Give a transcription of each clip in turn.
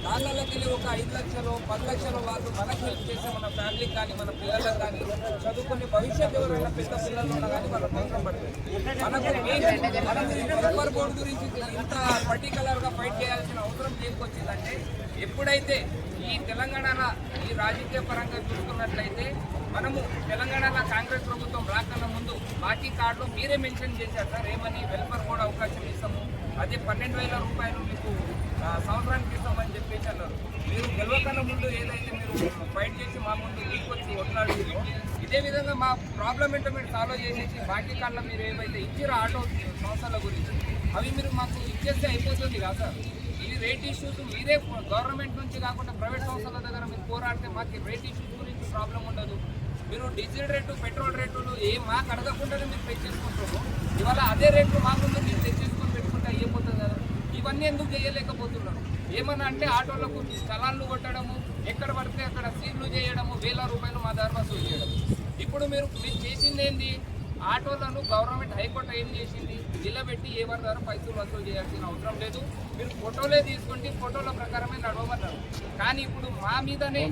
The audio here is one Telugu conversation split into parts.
దానిలోకి వెళ్ళి ఒక 5 లక్షలు 10 లక్షలు వాళ్ళు మనకు హెల్ప్ చేసే మన ఫ్యామిలీకి కానీ మన పిల్లలకు కానీ చదువుకునే భవిష్యత్తు ఎవరైనా పెద్ద పిల్లలు ఉన్నా కానీ వాళ్ళకి అవసరం పడుతుంది. మనం వెల్ఫేర్ బోర్డు గురించి ఇంత పర్టికులర్గా ఫైట్ చేయాల్సిన అవసరం తీసుకొచ్చిందంటే ఎప్పుడైతే ఈ తెలంగాణలో ఈ రాజకీయ పరంగా చూసుకున్నట్లయితే మనము తెలంగాణలో కాంగ్రెస్ ప్రభుత్వం రాకన్నా ముందు బాకీ కార్డులో మీరే మెన్షన్ చేశారు సార్, ఏమని వెల్ఫేర్ బోర్డు అవకాశం ఇస్తాము, అదే 12,000 రూపాయలు మీకు సంవత్సరానికి ఇస్తామని చెప్పేసి అన్నారు. మీరు గెలవకన్నా ముందు ఏదైతే మీరు ఫైట్ చేసి మా ముందు తీసుకొచ్చి వదిలాడుతుందో ఇదే విధంగా మా ప్రాబ్లం ఏంటో మీరు సాల్వ్ చేసేసి బాకీ కార్డులో మీరు ఏవైతే ఇచ్చారో ఆటో సంస్థల గురించి అవి మీరు మాకు ఇచ్చేస్తే అయిపోతుంది కదా సార్. ఇది రేట్ ఇష్యూస్ మీరే గవర్నమెంట్ నుంచి కాకుండా ప్రైవేట్ సంస్థల దగ్గర మీరు పోరాడితే మాకు రేట్ ఇష్యూస్ గురించి ప్రాబ్లం ఉండదు. మీరు డీజిల్ రేటు పెట్రోల్ రేటులు మాకు అడగకుండానే మీరు పే చేసుకుంటారు. ఇవాళ అదే రేట్లు మా ముందు మీరు తెచ్చేసుకొని పెట్టుకుంటే అయిపోతుంది కదా. ఇవన్నీ ఎందుకు చేయలేకపోతున్నారు? ఏమన్నా అంటే ఆటోలకు స్థలాలు కొట్టడము, ఎక్కడ పడితే అక్కడ సీట్లు చేయడము, 1,000 రూపాయలు మా ద్వారా వసూలు చేయడం. ఇప్పుడు మీరు చేసింది ఏంది? ఆటోలను గవర్నమెంట్ హైకోర్టు ఏం చేసింది? నిలబెట్టి ఎవరి ద్వారా పైసలు వసూలు చేయాల్సిన అవసరం లేదు, మీరు ఫోటోలే తీసుకుంటే ఫోటోల ప్రకారమే నడవమన్నారు. కానీ ఇప్పుడు మా మీదనే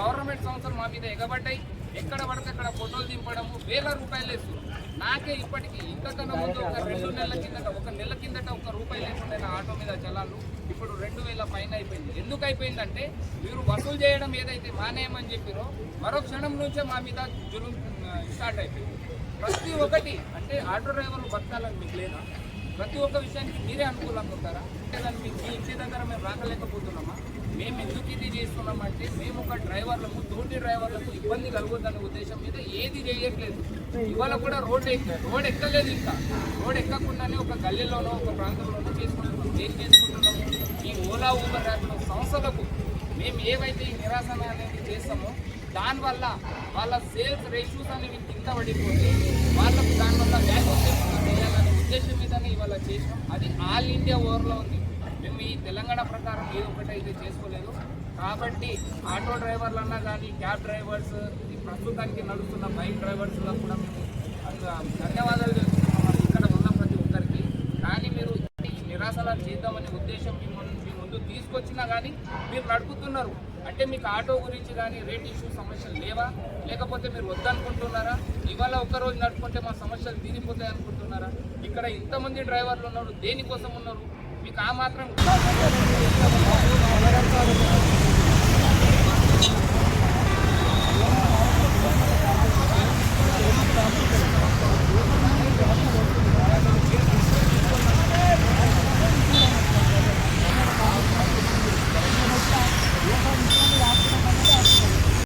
గవర్నమెంట్ సంస్థలు మా మీద ఎగబడ్డాయి. ఎక్కడ పడితే అక్కడ ఫోటోలు దింపడము, 1,000 రూపాయలు వేస్తారు. నాకే ఇప్పటికీ ఇంతకన్నా ముందు ఒక 2 నెలల కిందట ఒక రూపాయి లేకుండా ఆటో మీద చలాలు ఇప్పుడు 2,000 పైన అయిపోయింది. ఎందుకు అయిపోయిందంటే మీరు వసూలు చేయడం ఏదైతే మానేయమని చెప్పారో మరో క్షణం నుంచే మా మీద జులుం స్టార్ట్ అయిపోయింది. ప్రతి ఒక్కటి అంటే ఆటో డ్రైవర్లు బతకాలని మీకు లేదా? ప్రతి ఒక్క విషయానికి మీరే అనుకూలంగా ఉంటారా? లేదని మీ ఇంటి దగ్గర మేము రాకలేకపోతున్నామా? మేము ఎందుకు ఇది చేస్తున్నామంటే మేము ఒక డ్రైవర్లకు తోటి డ్రైవర్లకు ఇబ్బంది కలుగుతుందనే ఉద్దేశం మీద ఏది చేయట్లేదు. ఇవాళ కూడా రోడ్ ఎక్కలేదు. ఇంకా రోడ్ ఎక్కకుండానే ఒక గల్లీలోనో ఒక ప్రాంతంలోనో చేసుకుంటున్నాం. ఏం చేసుకుంటున్నాము? ఈ ఓలా ఊబర్ యాప్లో సంస్థలకు మేము ఏవైతే ఈ నిరాశన అనేది చేస్తామో దానివల్ల వాళ్ళ సేల్స్ రేషియోస్ అనేవి కింద పడిపోతే వాళ్ళకు దానివల్ల వాల్యూ చేయాలనే ఉద్దేశం మీదనే ఇవాళ చేసాం. అది ఆల్ ఇండియా ఓవర్లో ఉంది. మేము ఈ తెలంగాణ ప్రకారం ఏదో ఒకటి అయితే చేసుకోలేదు. కాబట్టి ఆటో డ్రైవర్లన్నా కానీ క్యాబ్ డ్రైవర్స్, ఈ ప్రస్తుతానికి నడుస్తున్న బైక్ డ్రైవర్స్లో కూడా మేము ధన్యవాదాలు తెలుస్తున్నాం ఇక్కడ ఉన్న ప్రతి ఒక్కరికి. కానీ మీరు ఈ నిరాశలా చేద్దామనే ఉద్దేశం మీ ముందు తీసుకొచ్చినా కానీ మీరు నడుపుతున్నారు. అంటే మీకు ఆటో గురించి కానీ రేట్ ఇష్యూ సమస్యలు లేవా? లేకపోతే మీరు వద్దనుకుంటున్నారా? ఇవాళ ఒక్కరోజు నడుపుకుంటే మా సమస్యలు తీరిపోతాయి అనుకుంటున్నారా? ఇక్కడ ఇంతమంది డ్రైవర్లు ఉన్నారు, దేనికోసం ఉన్నారు? మీకు ఆ మాత్రం